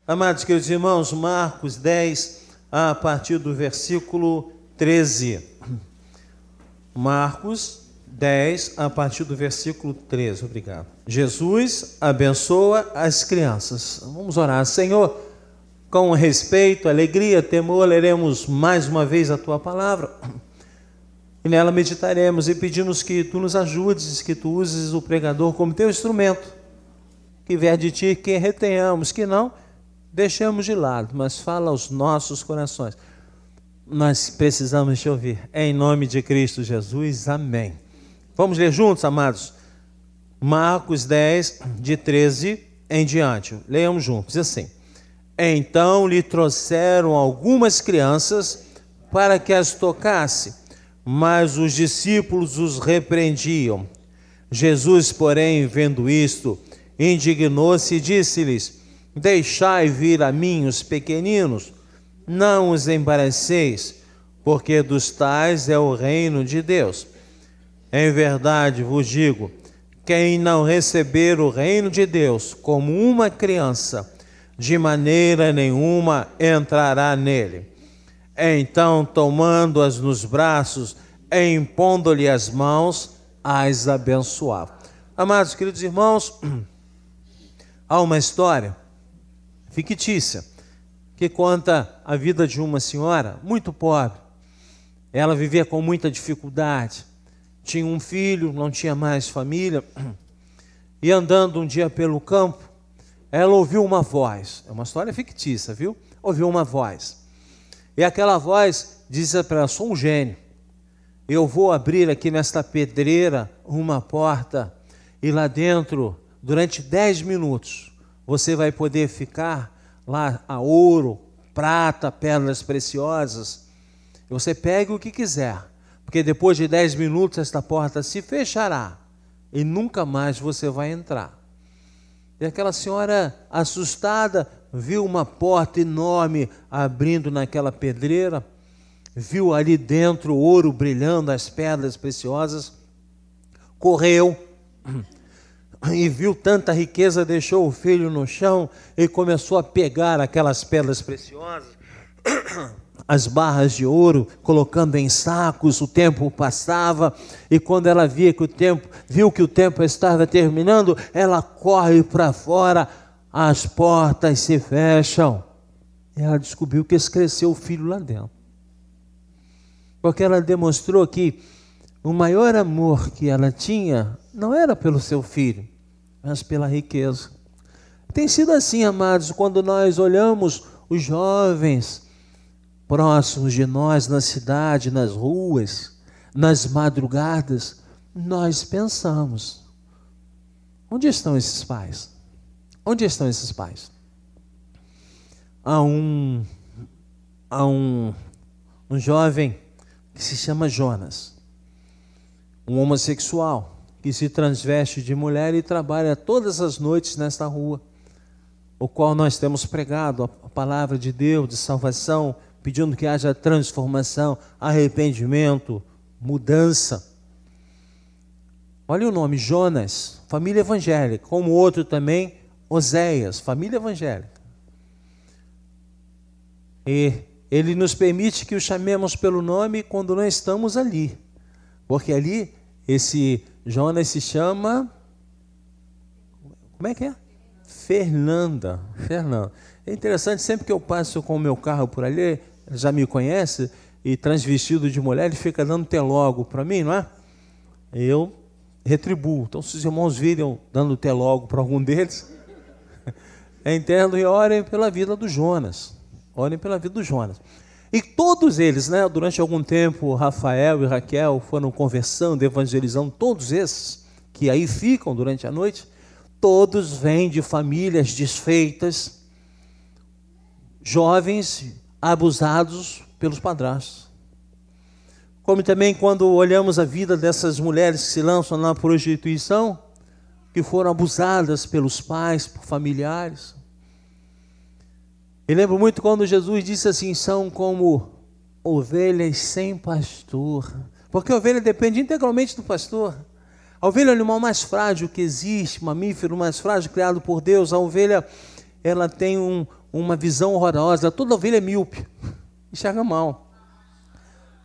Amados queridos irmãos, Marcos 10, a partir do versículo 13. Marcos 10, a partir do versículo 13. Obrigado. Jesus abençoa as crianças. Vamos orar. Senhor, com respeito, alegria, temor, leremos mais uma vez a Tua palavra. E nela meditaremos e pedimos que Tu nos ajudes, que Tu uses o pregador como Teu instrumento. Que vier de Ti, que retenhamos, que não, deixemos de lado, mas fala aos nossos corações. Nós precisamos te ouvir. Em nome de Cristo Jesus, amém. Vamos ler juntos, amados? Marcos 10, de 13 em diante. Leiamos juntos, diz assim. Então lhe trouxeram algumas crianças para que as tocasse, mas os discípulos os repreendiam. Jesus, porém, vendo isto, indignou-se e disse-lhes: Deixai vir a mim os pequeninos, não os embaraceis, porque dos tais é o reino de Deus. Em verdade vos digo, quem não receber o reino de Deus como uma criança, de maneira nenhuma entrará nele. Então, tomando-as nos braços, e impondo-lhe as mãos, as abençoava. Amados queridos irmãos, há uma história fictícia que conta a vida de uma senhora muito pobre. Ela vivia com muita dificuldade, tinha um filho, não tinha mais família, e andando um dia pelo campo, ela ouviu uma voz. É uma história fictícia, viu? Ouviu uma voz, e aquela voz dizia para ela: sou um gênio, eu vou abrir aqui nesta pedreira uma porta, e lá dentro, durante 10 minutos, você vai poder ficar lá a ouro, prata, pedras preciosas. Você pegue o que quiser, porque depois de 10 minutos esta porta se fechará e nunca mais você vai entrar. E aquela senhora, assustada, viu uma porta enorme abrindo naquela pedreira, viu ali dentro o ouro brilhando, as pedras preciosas, correu e viu tanta riqueza, deixou o filho no chão e começou a pegar aquelas pedras preciosas, as barras de ouro, colocando em sacos. O tempo passava, e quando ela viu que o tempo estava terminando, ela corre para fora, as portas se fecham, e ela descobriu que cresceu o filho lá dentro, porque ela demonstrou que o maior amor que ela tinha não era pelo seu filho, mas pela riqueza. Tem sido assim, amados, quando nós olhamos os jovens próximos de nós, na cidade, nas ruas, nas madrugadas, nós pensamos: onde estão esses pais? Onde estão esses pais? Há um jovem que se chama Jonas, um homossexual que se transveste de mulher e trabalha todas as noites nesta rua, o qual nós temos pregado a palavra de Deus, de salvação, pedindo que haja transformação, arrependimento, mudança. Olha o nome, Jonas, família evangélica, como outro também, Oséias, família evangélica. E ele nos permite que o chamemos pelo nome quando não estamos ali, porque ali esse Jonas se chama, como é que é? Fernanda. É interessante, sempre que eu passo com o meu carro por ali, ele já me conhece, e transvestido de mulher, ele fica dando telogo para mim, não é? Eu retribuo. Então, se os irmãos virem dando telogo para algum deles, entendo, e orem pela vida do Jonas. Orem pela vida do Jonas. E todos eles, né, durante algum tempo, Rafael e Raquel foram conversando, evangelizando, todos esses que aí ficam durante a noite, todos vêm de famílias desfeitas, jovens abusados pelos padrastos. Como também quando olhamos a vida dessas mulheres que se lançam na prostituição, que foram abusadas pelos pais, por familiares. Eu lembro muito quando Jesus disse assim: são como ovelhas sem pastor, porque a ovelha depende integralmente do pastor. A ovelha é o animal mais frágil que existe, mamífero mais frágil criado por Deus. A ovelha, ela tem uma visão horrorosa. Toda ovelha é míope, enxerga mal.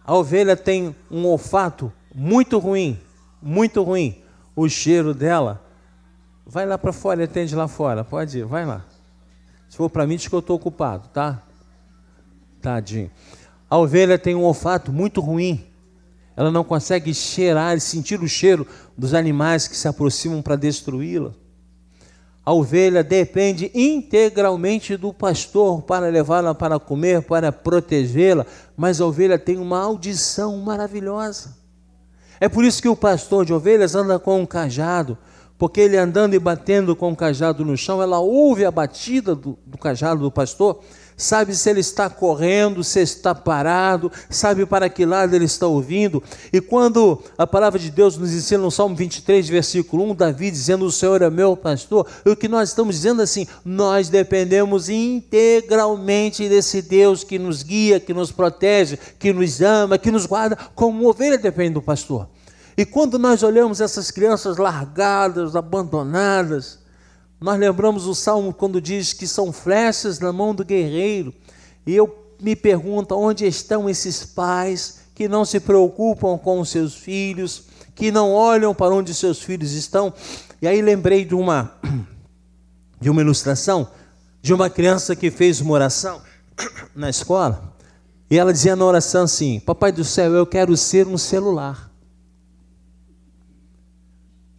A ovelha tem um olfato muito ruim, muito ruim. O cheiro dela, vai lá para fora e atende lá fora, pode ir, vai lá. Se for para mim, diz que eu estou ocupado, tá? Tadinho. A ovelha tem um olfato muito ruim. Ela não consegue cheirar e sentir o cheiro dos animais que se aproximam para destruí-la. A ovelha depende integralmente do pastor para levá-la para comer, para protegê-la, mas a ovelha tem uma audição maravilhosa. É por isso que o pastor de ovelhas anda com um cajado, porque ele andando e batendo com o cajado no chão, ela ouve a batida do cajado do pastor, sabe se ele está correndo, se está parado, sabe para que lado ele está ouvindo. E quando a palavra de Deus nos ensina no Salmo 23, versículo 1, Davi dizendo: o Senhor é meu pastor, o que nós estamos dizendo assim, nós dependemos integralmente desse Deus que nos guia, que nos protege, que nos ama, que nos guarda, como ovelha depende do pastor. E quando nós olhamos essas crianças largadas, abandonadas, nós lembramos o Salmo quando diz que são flechas na mão do guerreiro. E eu me pergunto, onde estão esses pais que não se preocupam com os seus filhos, que não olham para onde seus filhos estão? E aí lembrei de uma ilustração de uma criança que fez uma oração na escola. E ela dizia na oração assim: Papai do céu, eu quero ser um celular.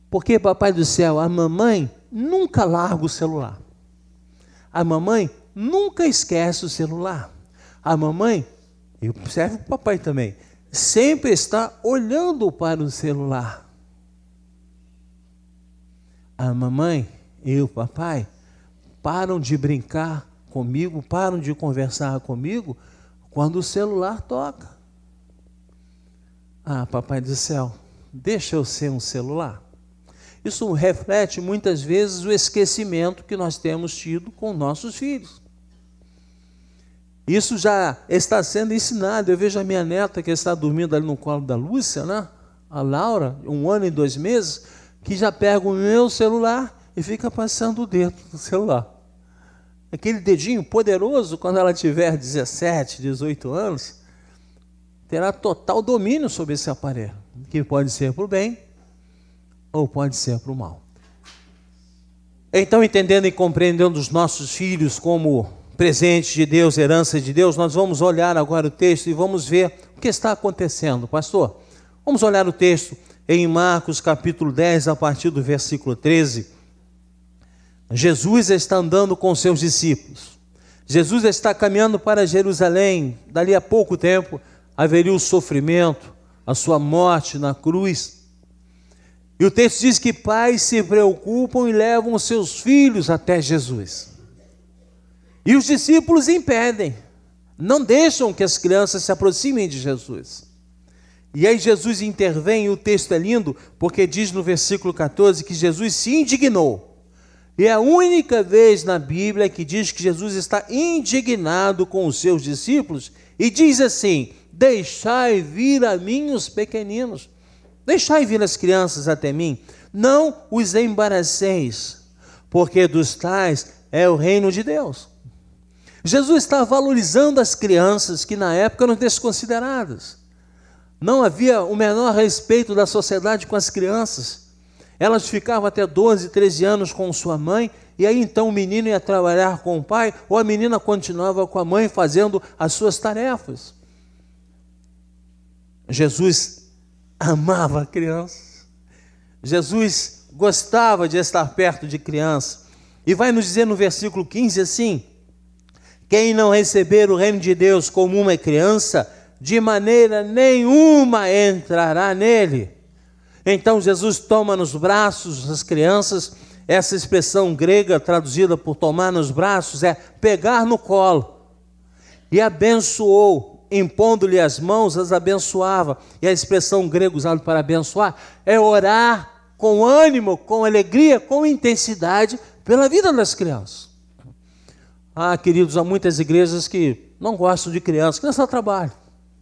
Porque, Papai do céu, a mamãe nunca larga o celular. A mamãe nunca esquece o celular. A mamãe, e serve para o papai também, sempre está olhando para o celular. A mamãe e o papai param de brincar comigo, param de conversar comigo quando o celular toca. Ah, Papai do céu, deixa eu ser um celular. Isso reflete muitas vezes o esquecimento que nós temos tido com nossos filhos. Isso já está sendo ensinado. Eu vejo a minha neta que está dormindo ali no colo da Lúcia, né? A Laura, 1 ano e 2 meses, que já pega o meu celular e fica passando o dedo no celular. Aquele dedinho poderoso, quando ela tiver 17, 18 anos, terá total domínio sobre esse aparelho, que pode ser para o bem ou pode ser para o mal. Então, entendendo e compreendendo os nossos filhos como presente de Deus, herança de Deus, nós vamos olhar agora o texto e vamos ver o que está acontecendo, pastor. Vamos olhar o texto em Marcos capítulo 10, a partir do versículo 13. Jesus está andando com seus discípulos. Jesus está caminhando para Jerusalém. Dali a pouco tempo haveria o sofrimento, a sua morte na cruz. E o texto diz que pais se preocupam e levam os seus filhos até Jesus. E os discípulos impedem, não deixam que as crianças se aproximem de Jesus. E aí Jesus intervém, e o texto é lindo, porque diz no versículo 14 que Jesus se indignou. E é a única vez na Bíblia que diz que Jesus está indignado com os seus discípulos, e diz assim: deixai vir a mim os pequeninos. Deixai vir as crianças até mim, não os embaraceis, porque dos tais é o reino de Deus. Jesus está valorizando as crianças que na época eram desconsideradas. Não havia o menor respeito da sociedade com as crianças. Elas ficavam até 12, 13 anos com sua mãe, e aí então o menino ia trabalhar com o pai, ou a menina continuava com a mãe fazendo as suas tarefas. Jesus amava crianças. Jesus gostava de estar perto de criança. E vai nos dizer no versículo 15 assim: quem não receber o reino de Deus como uma criança, de maneira nenhuma entrará nele. Então Jesus toma nos braços as crianças. Essa expressão grega traduzida por tomar nos braços é pegar no colo. E abençoou. Impondo-lhe as mãos, as abençoava. E a expressão grega usada para abençoar é orar com ânimo, com alegria, com intensidade pela vida das crianças. Ah, queridos, há muitas igrejas que não gostam de crianças. Criança dá trabalho,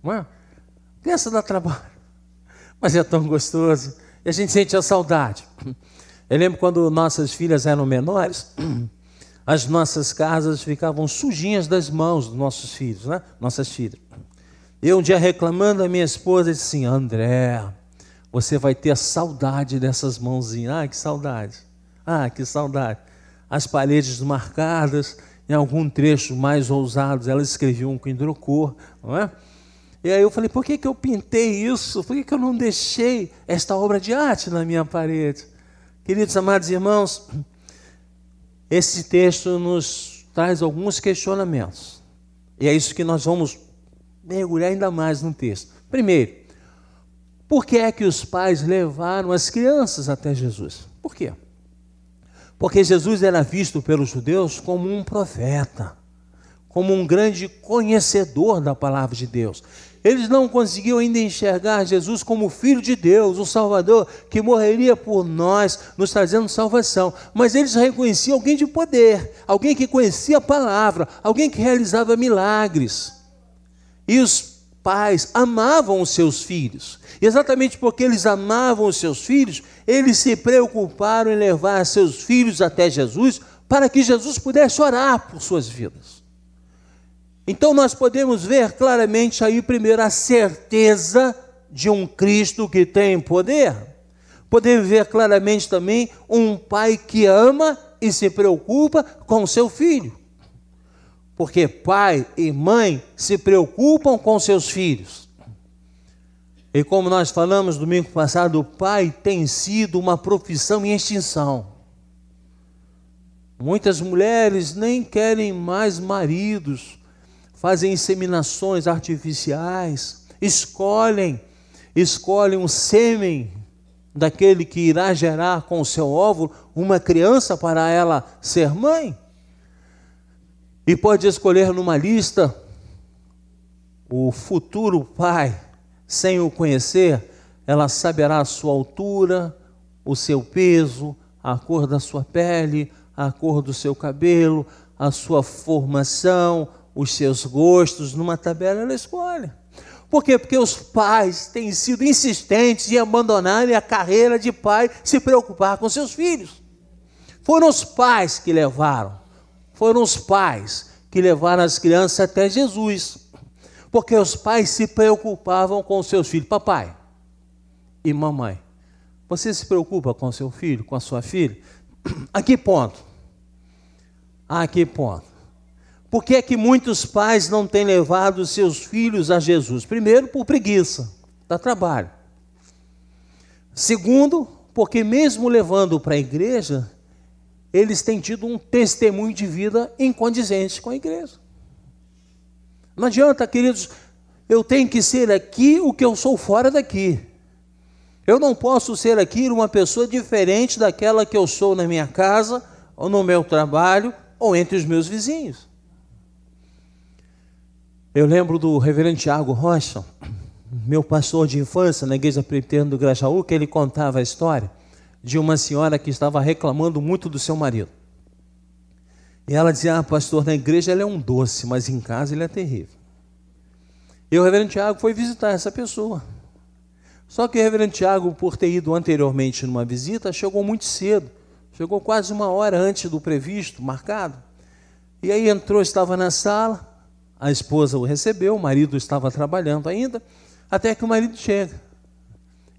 não é? Criança dá trabalho, mas é tão gostoso. E a gente sente a saudade. Eu lembro quando nossas filhas eram menores, as nossas casas ficavam sujinhas das mãos dos nossos filhos, né? Nossas filhas. Eu um dia reclamando, a minha esposa disse assim: André, você vai ter saudade dessas mãozinhas. Ah, que saudade. Ah, que saudade. As paredes marcadas, em algum trecho mais ousados, ela escrevia com hidrocor, não é? E aí eu falei: por que eu pintei isso? Por que eu não deixei esta obra de arte na minha parede? Queridos amados irmãos, esse texto nos traz alguns questionamentos. E é isso que nós vamos mergulhar ainda mais no texto. Primeiro, por que é que os pais levaram as crianças até Jesus? Por quê? Porque Jesus era visto pelos judeus como um profeta, como um grande conhecedor da palavra de Deus. Eles não conseguiam ainda enxergar Jesus como Filho de Deus, o Salvador, que morreria por nós, nos trazendo salvação. Mas eles reconheciam alguém de poder, alguém que conhecia a palavra, alguém que realizava milagres. E os pais amavam os seus filhos. E exatamente porque eles amavam os seus filhos, eles se preocuparam em levar seus filhos até Jesus, para que Jesus pudesse orar por suas vidas. Então nós podemos ver claramente aí primeiro a certeza de um Cristo que tem poder. Podemos ver claramente também um pai que ama e se preocupa com seu filho. Porque pai e mãe se preocupam com seus filhos. E como nós falamos domingo passado, o pai tem sido uma profissão em extinção. Muitas mulheres nem querem mais maridos, fazem inseminações artificiais, escolhem o sêmen daquele que irá gerar com o seu óvulo uma criança para ela ser mãe. E pode escolher numa lista o futuro pai, sem o conhecer, ela saberá a sua altura, o seu peso, a cor da sua pele, a cor do seu cabelo, a sua formação, os seus gostos. Numa tabela ela escolhe. Por quê? Porque os pais têm sido insistentes em abandonarem a carreira de pai, se preocupar com seus filhos. Foram os pais que levaram as crianças até Jesus, porque os pais se preocupavam com seus filhos. Papai e mamãe, você se preocupa com seu filho, com a sua filha? A que ponto? A que ponto? Por que é que muitos pais não têm levado seus filhos a Jesus? Primeiro, por preguiça, dá trabalho. Segundo, porque mesmo levando para a igreja, eles têm tido um testemunho de vida incondizente com a igreja. Não adianta, queridos, eu tenho que ser aqui o que eu sou fora daqui. Eu não posso ser aqui uma pessoa diferente daquela que eu sou na minha casa, ou no meu trabalho, ou entre os meus vizinhos. Eu lembro do reverendo Tiago Rocha, meu pastor de infância na igreja presbiteriana do Grajaú, que ele contava a história de uma senhora que estava reclamando muito do seu marido. E ela dizia: pastor, na igreja ele é um doce, mas em casa ele é terrível. E o reverendo Tiago foi visitar essa pessoa. Só que o reverendo Tiago, por ter ido anteriormente numa visita, chegou muito cedo. Chegou quase 1 hora antes do previsto, marcado. E aí entrou, estava na sala, a esposa o recebeu, o marido estava trabalhando ainda, até que o marido chega.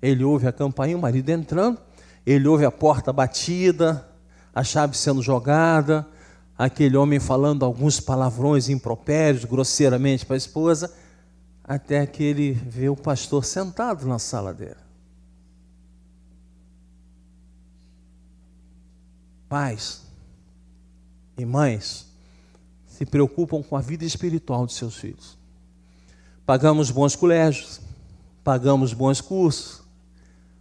Ele ouve a campainha, o marido entrando, ele ouve a porta batida, a chave sendo jogada, aquele homem falando alguns palavrões impropérios, grosseiramente para a esposa, até que ele vê o pastor sentado na sala dele. Pais e mães se preocupam com a vida espiritual de seus filhos. Pagamos bons colégios, pagamos bons cursos,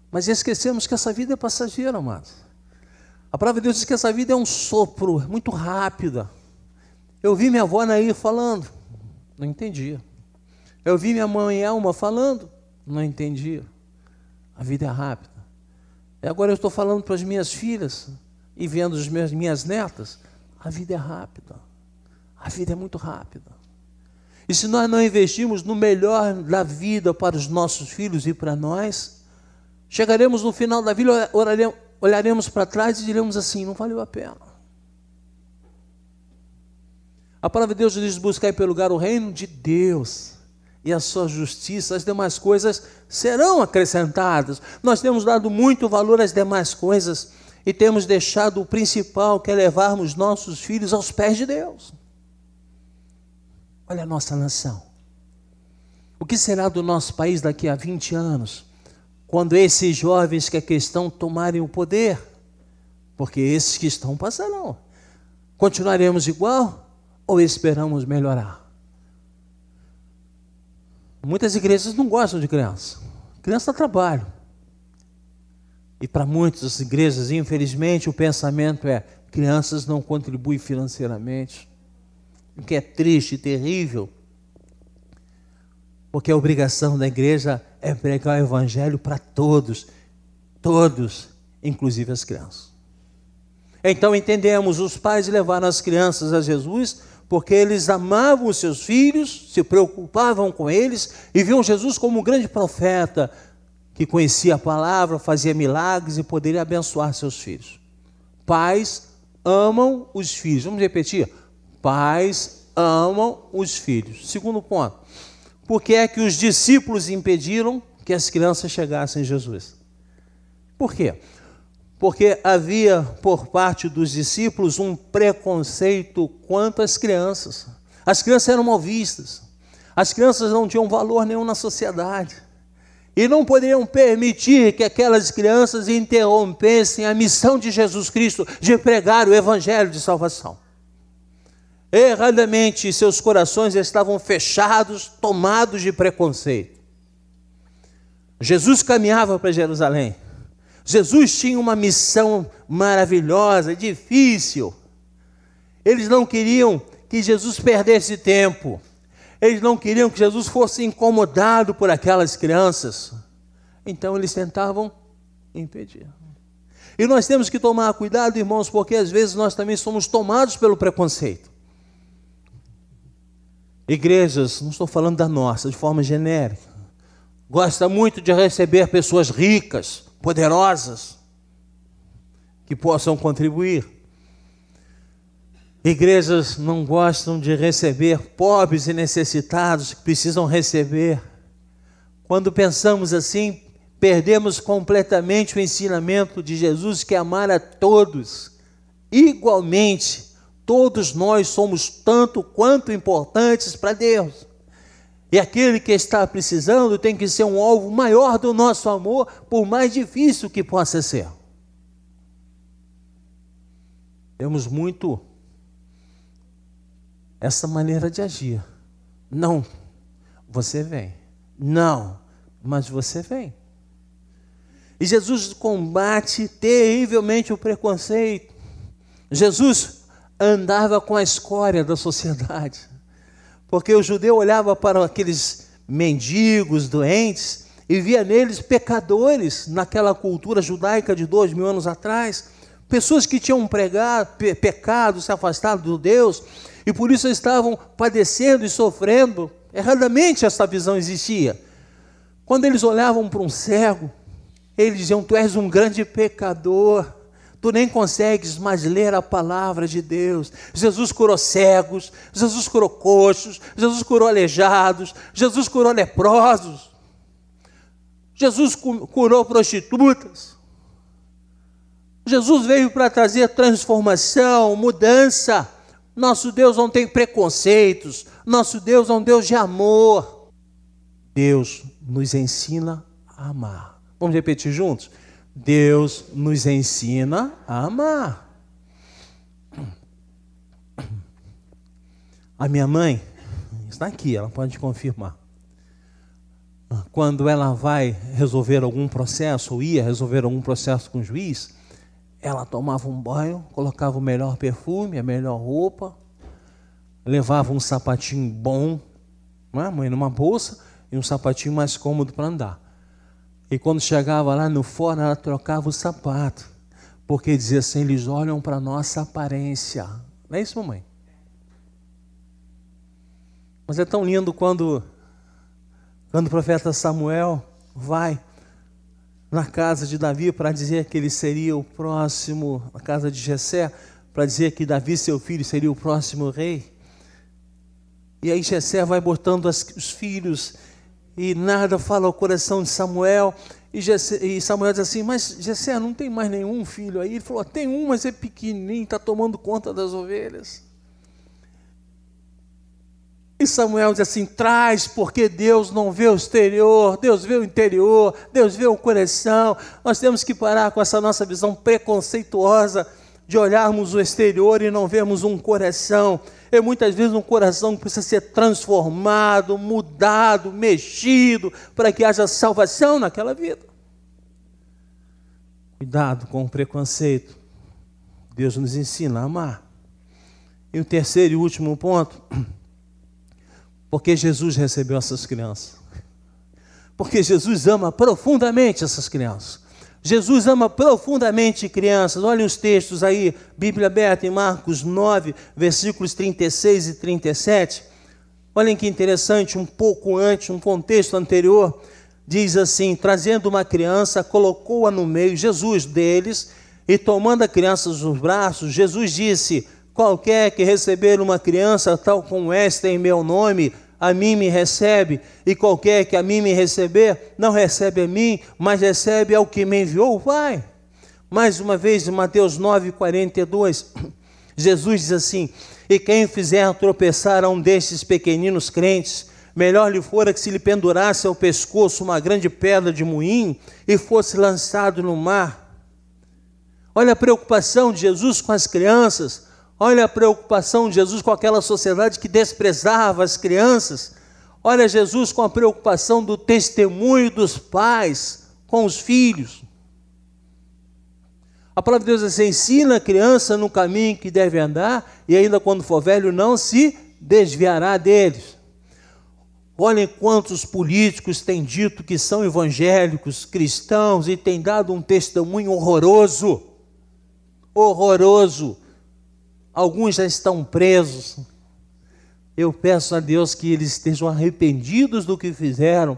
mas esquecemos que essa vida é passageira, amados. A palavra de Deus diz que essa vida é um sopro, muito rápida. Eu vi minha avó Nair falando, não entendia. Eu vi minha mãe Elma falando, não entendia. A vida é rápida. E agora eu estou falando para as minhas filhas e vendo as minhas netas, a vida é rápida. A vida é muito rápida. E se nós não investirmos no melhor da vida para os nossos filhos e para nós, chegaremos no final da vida, olharemos para trás e diremos assim: não valeu a pena. A palavra de Deus diz: buscar em primeiro lugar o reino de Deus e a sua justiça, as demais coisas serão acrescentadas. Nós temos dado muito valor às demais coisas e temos deixado o principal, que é levarmos nossos filhos aos pés de Deus. Olha a nossa nação. O que será do nosso país daqui a 20 anos, quando esses jovens que aqui estão tomarem o poder? Porque esses que estão passarão. Continuaremos igual ou esperamos melhorar? Muitas igrejas não gostam de criança. Criança dá trabalho. E para muitas igrejas, infelizmente, o pensamento é: crianças não contribuem financeiramente. O que é triste e terrível. Porque a obrigação da igreja é pregar o evangelho para todos. Todos, inclusive as crianças. Então entendemos, os pais levaram as crianças a Jesus porque eles amavam os seus filhos, se preocupavam com eles e viam Jesus como um grande profeta que conhecia a palavra, fazia milagres e poderia abençoar seus filhos. Pais amam os filhos. Vamos repetir? Pais amam os filhos. Segundo ponto: por que é que os discípulos impediram que as crianças chegassem a Jesus? Por quê? Porque havia por parte dos discípulos um preconceito quanto às crianças. As crianças eram mal vistas. As crianças não tinham valor nenhum na sociedade. E não poderiam permitir que aquelas crianças interrompessem a missão de Jesus Cristo de pregar o evangelho de salvação. Erradamente, seus corações estavam fechados, tomados de preconceito. Jesus caminhava para Jerusalém. Jesus tinha uma missão maravilhosa, difícil. Eles não queriam que Jesus perdesse tempo. Eles não queriam que Jesus fosse incomodado por aquelas crianças. Então eles tentavam impedir. E nós temos que tomar cuidado, irmãos, porque às vezes nós também somos tomados pelo preconceito. Igrejas, não estou falando da nossa, de forma genérica, gosta muito de receber pessoas ricas, poderosas, que possam contribuir. Igrejas não gostam de receber pobres e necessitados que precisam receber. Quando pensamos assim, perdemos completamente o ensinamento de Jesus, que é amar a todos igualmente. Todos nós somos tanto quanto importantes para Deus. E aquele que está precisando tem que ser um alvo maior do nosso amor, por mais difícil que possa ser. Temos muito essa maneira de agir. Não, você vem. Não, mas você vem. E Jesus combate terrivelmente o preconceito. Jesus andava com a escória da sociedade. Porque o judeu olhava para aqueles mendigos, doentes, e via neles pecadores, naquela cultura judaica de 2000 anos atrás, pessoas que tinham pecado, se afastado de Deus, e por isso estavam padecendo e sofrendo. Erradamente essa visão existia. Quando eles olhavam para um cego, eles diziam: tu és um grande pecador, tu nem consegues mais ler a palavra de Deus. Jesus curou cegos, Jesus curou coxos, Jesus curou aleijados, Jesus curou leprosos, Jesus curou prostitutas. Jesus veio para trazer transformação, mudança. Nosso Deus não tem preconceitos, nosso Deus é um Deus de amor. Deus nos ensina a amar. Vamos repetir juntos? Deus nos ensina a amar. A minha mãe está aqui, ela pode confirmar. Quando ela vai resolver algum processo, ou ia resolver algum processo com o juiz, ela tomava um banho, colocava o melhor perfume, a melhor roupa, levava um sapatinho bom, não é, mãe, numa bolsa, e um sapatinho mais cômodo para andar. E quando chegava lá no fórum, ela trocava o sapato, porque dizia assim: eles olham para a nossa aparência. Não é isso, mamãe? Mas é tão lindo quando o profeta Samuel vai na casa de Davi para dizer que ele seria o próximo, na casa de Jessé, para dizer que Davi, seu filho, seria o próximo rei. E aí Jessé vai botando os filhos, e nada fala ao coração de Samuel. E Samuel diz assim, mas Jessé, não tem mais nenhum filho aí? Ele falou, tem um, mas é pequenininho, está tomando conta das ovelhas. E Samuel diz assim, traz, porque Deus não vê o exterior, Deus vê o interior, Deus vê o coração. Nós temos que parar com essa nossa visão preconceituosa de olharmos o exterior e não vermos um coração. E muitas vezes um coração precisa ser transformado, mudado, mexido, para que haja salvação naquela vida. Cuidado com o preconceito. Deus nos ensina a amar. E o terceiro e último ponto, porque Jesus recebeu essas crianças. Porque Jesus ama profundamente essas crianças. Jesus ama profundamente crianças. Olhem os textos aí, Bíblia aberta em Marcos 9, versículos 36 e 37. Olhem que interessante, um pouco antes, um contexto anterior, diz assim, trazendo uma criança, colocou-a no meio, Jesus deles, e tomando a criança nos braços, Jesus disse, qualquer que receber uma criança tal como esta em meu nome, a mim me recebe, e qualquer que a mim me receber, não recebe a mim, mas recebe ao que me enviou o Pai. Mais uma vez, em Mateus 9, 42, Jesus diz assim, e quem fizer tropeçar a um destes pequeninos crentes, melhor lhe fora que se lhe pendurasse ao pescoço uma grande pedra de moinho e fosse lançado no mar. Olha a preocupação de Jesus com as crianças. Olha a preocupação de Jesus com aquela sociedade que desprezava as crianças. Olha Jesus com a preocupação do testemunho dos pais com os filhos. A palavra de Deus diz assim, ensina a criança no caminho que deve andar e ainda quando for velho não se desviará deles. Olhem quantos políticos têm dito que são evangélicos, cristãos e têm dado um testemunho horroroso. Horroroso. Alguns já estão presos. Eu peço a Deus que eles estejam arrependidos do que fizeram,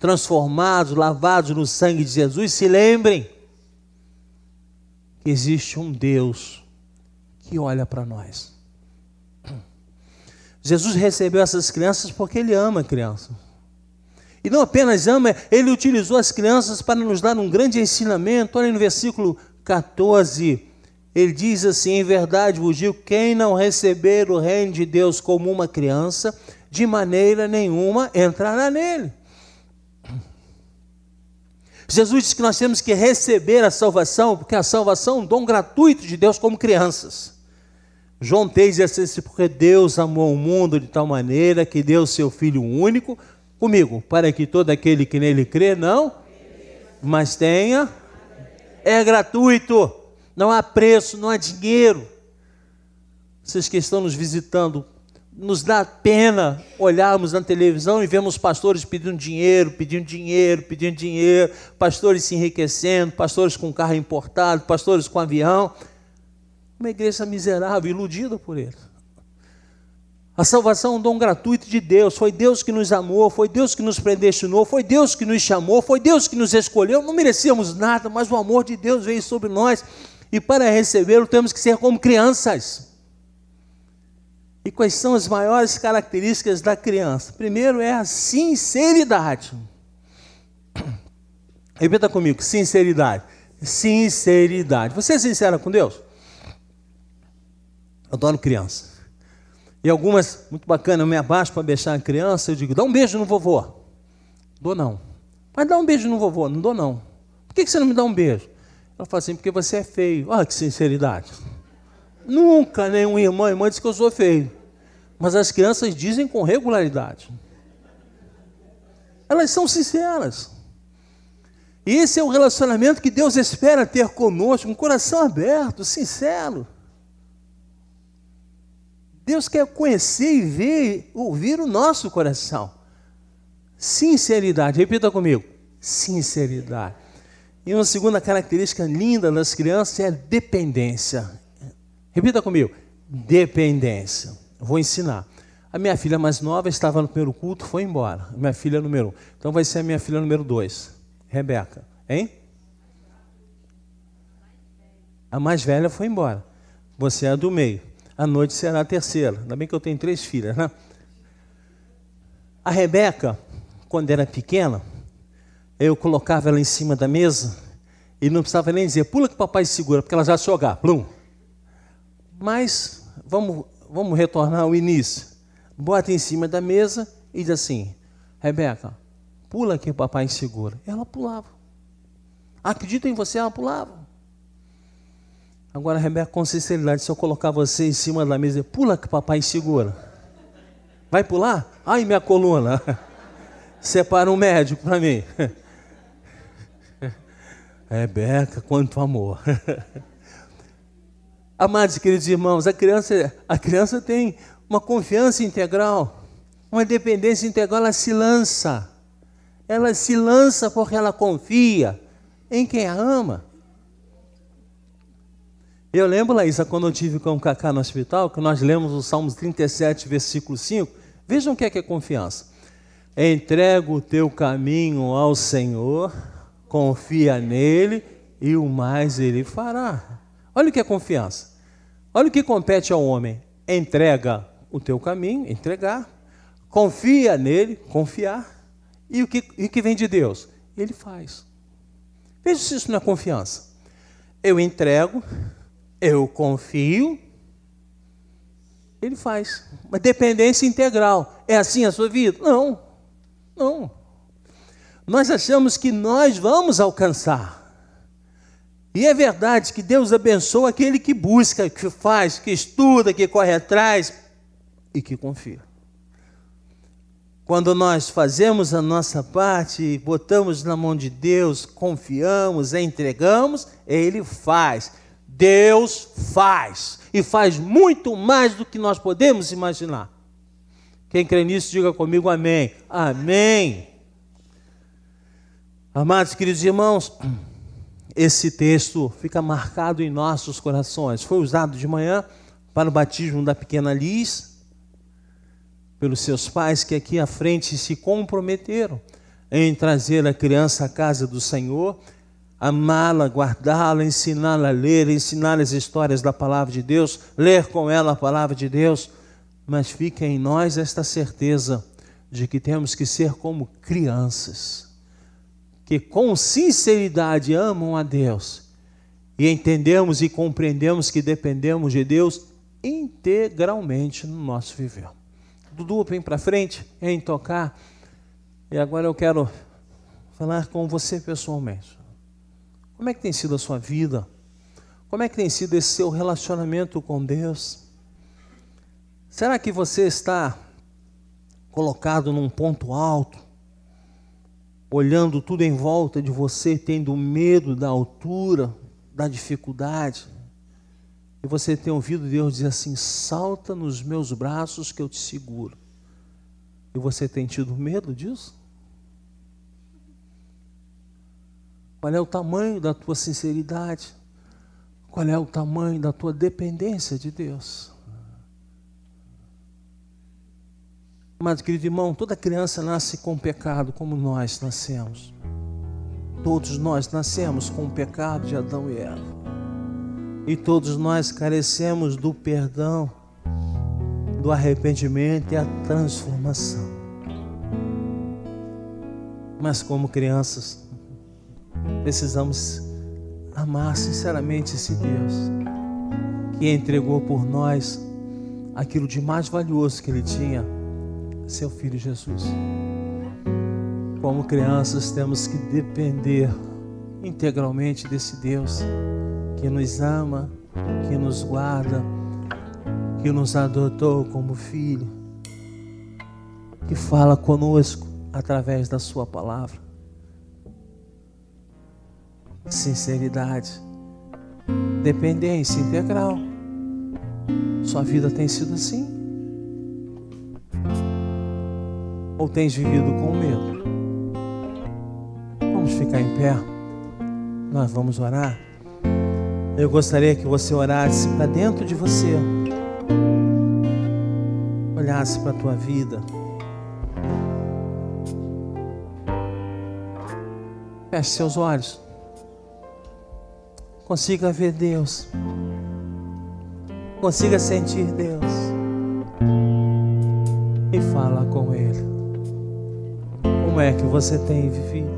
transformados, lavados no sangue de Jesus. Se lembrem que existe um Deus que olha para nós. Jesus recebeu essas crianças porque Ele ama crianças. E não apenas ama, Ele utilizou as crianças para nos dar um grande ensinamento. Olha no versículo 14, Ele diz assim, em verdade vos digo, quem não receber o reino de Deus como uma criança, de maneira nenhuma entrará nele. Jesus disse que nós temos que receber a salvação, porque a salvação é um dom gratuito de Deus como crianças. João 3 diz assim, porque Deus amou o mundo de tal maneira que deu o seu Filho único, comigo, para que todo aquele que nele crê, não, mas tenha, é gratuito, não há preço, não há dinheiro. Vocês que estão nos visitando, nos dá pena olharmos na televisão e vemos pastores pedindo dinheiro, pastores se enriquecendo, pastores com carro importado, pastores com avião. Uma igreja miserável, iludida por ele. A salvação é um dom gratuito de Deus. Foi Deus que nos amou, foi Deus que nos predestinou, foi Deus que nos chamou, foi Deus que nos escolheu. Não merecíamos nada, mas o amor de Deus veio sobre nós. E para recebê-lo temos que ser como crianças. E quais são as maiores características da criança? Primeiro é a sinceridade. Repita comigo, sinceridade. Sinceridade. Você é sincera com Deus? Eu adoro criança. E algumas, muito bacana, eu me abaixo para beijar a criança, eu digo, dá um beijo no vovô. Dou não. Mas dá um beijo no vovô, não dou não. Por que você não me dá um beijo? Ela fala assim, porque você é feio. Olha que sinceridade. Nunca nenhum irmão e irmã diz que eu sou feio. Mas as crianças dizem com regularidade. Elas são sinceras. E esse é o relacionamento que Deus espera ter conosco, um coração aberto, sincero. Deus quer conhecer e ver, ouvir o nosso coração. Sinceridade, repita comigo, sinceridade. E uma segunda característica linda das crianças é a dependência. Repita comigo, dependência. Vou ensinar. A minha filha mais nova estava no primeiro culto, foi embora. Minha filha número 1. Então vai ser a minha filha número 2, Rebeca. Hein? A mais velha foi embora. Você é a do meio. À noite será a terceira. Ainda bem que eu tenho 3 filhas, né? A Rebeca, quando era pequena, eu colocava ela em cima da mesa e não precisava nem dizer, pula que o papai segura, porque ela já se jogar, plum. Mas vamos retornar ao início. Bota em cima da mesa e diz assim, Rebeca, pula que o papai segura. Ela pulava. Acredita em você, ela pulava. Agora, Rebeca, com sinceridade, se eu colocar você em cima da mesa, pula que o papai segura. Vai pular? Ai, minha coluna. Separa um médico para mim. Rebeca, quanto amor. Amados e queridos irmãos, a criança tem uma confiança integral, uma dependência integral, ela se lança. Ela se lança porque ela confia em quem a ama. Eu lembro, Laísa, quando eu tive com o Cacá no hospital, que nós lemos o Salmos 37, versículo 5. Vejam o que é confiança. Entrega o teu caminho ao Senhor, confia nele e o mais ele fará. Olha o que é confiança. Olha o que compete ao homem. Entrega o teu caminho, entregar. Confia nele, confiar. E o que vem de Deus? Ele faz. Veja se isso não é confiança. Eu entrego, eu confio, ele faz. Uma dependência integral. É assim a sua vida? Não. Não. Nós achamos que nós vamos alcançar. E é verdade que Deus abençoa aquele que busca, que faz, que estuda, que corre atrás e que confia. Quando nós fazemos a nossa parte, botamos na mão de Deus, confiamos, entregamos, Ele faz. Deus faz. E faz muito mais do que nós podemos imaginar. Quem crê nisso, diga comigo amém. Amém. Amados queridos irmãos, esse texto fica marcado em nossos corações. Foi usado de manhã para o batismo da pequena Liz, pelos seus pais que aqui à frente se comprometeram em trazer a criança à casa do Senhor, amá-la, guardá-la, ensiná-la a ler, ensinar as histórias da palavra de Deus, ler com ela a palavra de Deus. Mas fica em nós esta certeza de que temos que ser como crianças, que com sinceridade amam a Deus e entendemos e compreendemos que dependemos de Deus integralmente no nosso viver. Dudu, vem para frente, em tocar. E agora eu quero falar com você pessoalmente. Como é que tem sido a sua vida? Como é que tem sido esse seu relacionamento com Deus? Será que você está colocado num ponto alto, olhando tudo em volta de você, tendo medo da altura, da dificuldade? E você tem ouvido Deus dizer assim, salta nos meus braços que eu te seguro. E você tem tido medo disso? Qual é o tamanho da tua sinceridade? Qual é o tamanho da tua dependência de Deus? Mas, querido irmão, toda criança nasce com pecado, como nós nascemos. Todos nós nascemos com o pecado de Adão e Eva. E todos nós carecemos do perdão, do arrependimento e a transformação. Mas como crianças, precisamos amar sinceramente esse Deus que entregou por nós aquilo de mais valioso que Ele tinha, seu Filho Jesus. Como crianças temos que depender integralmente desse Deus que nos ama, que nos guarda, que nos adotou como filho, que fala conosco através da sua palavra. Sinceridade, dependência integral. Sua vida tem sido assim? Ou tens vivido com medo? Vamos ficar em pé. Nós vamos orar. Eu gostaria que você orasse para dentro de você, olhasse para a tua vida. Feche seus olhos. Consiga ver Deus. Consiga sentir Deus. E fala com Ele. Como é que você tem vivido?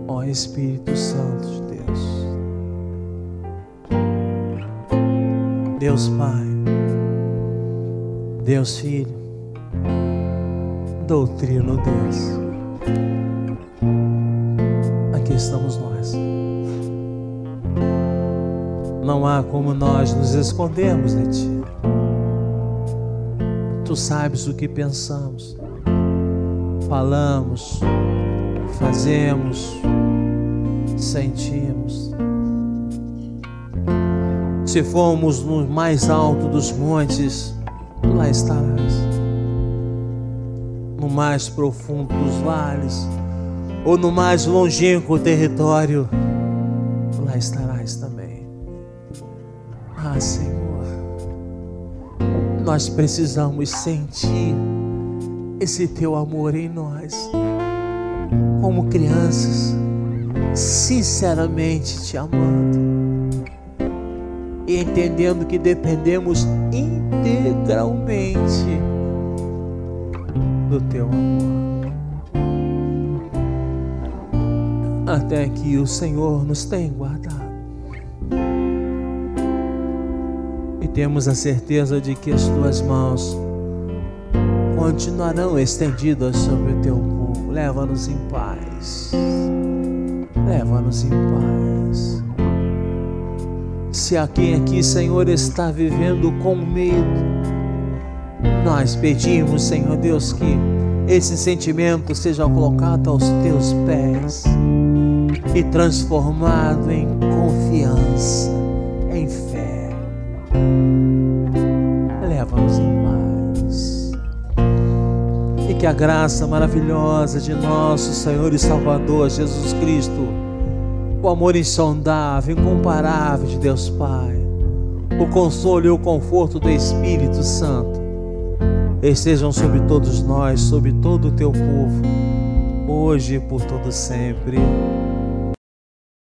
Ó Espírito Santo de Deus, Deus Pai, Deus Filho, Doutrino Deus, aqui estamos nós. Não há como nós nos escondermos de Ti. Tu sabes o que pensamos, falamos, fazemos, sentimos. Se formos no mais alto dos montes, Tu lá estarás. No mais profundo dos vales, ou no mais longínquo território, Tu lá estarás também. Ah, Senhor, nós precisamos sentir esse Teu amor em nós, como crianças, sinceramente Te amando e entendendo que dependemos integralmente do Teu amor. Até que o Senhor nos tem guardado. E temos a certeza de que as Tuas mãos continuarão estendidas sobre o Teu povo. Leva-nos em paz. Leva-nos em paz. Se alguém aqui, Senhor, está vivendo com medo, nós pedimos, Senhor Deus, que esse sentimento seja colocado aos Teus pés e transformado em confiança, em fé. Leva-nos em paz. E que a graça maravilhosa de nosso Senhor e Salvador Jesus Cristo, o amor insondável, incomparável de Deus Pai, o consolo e o conforto do Espírito Santo estejam sobre todos nós, sobre todo o Teu povo, hoje e por todo sempre.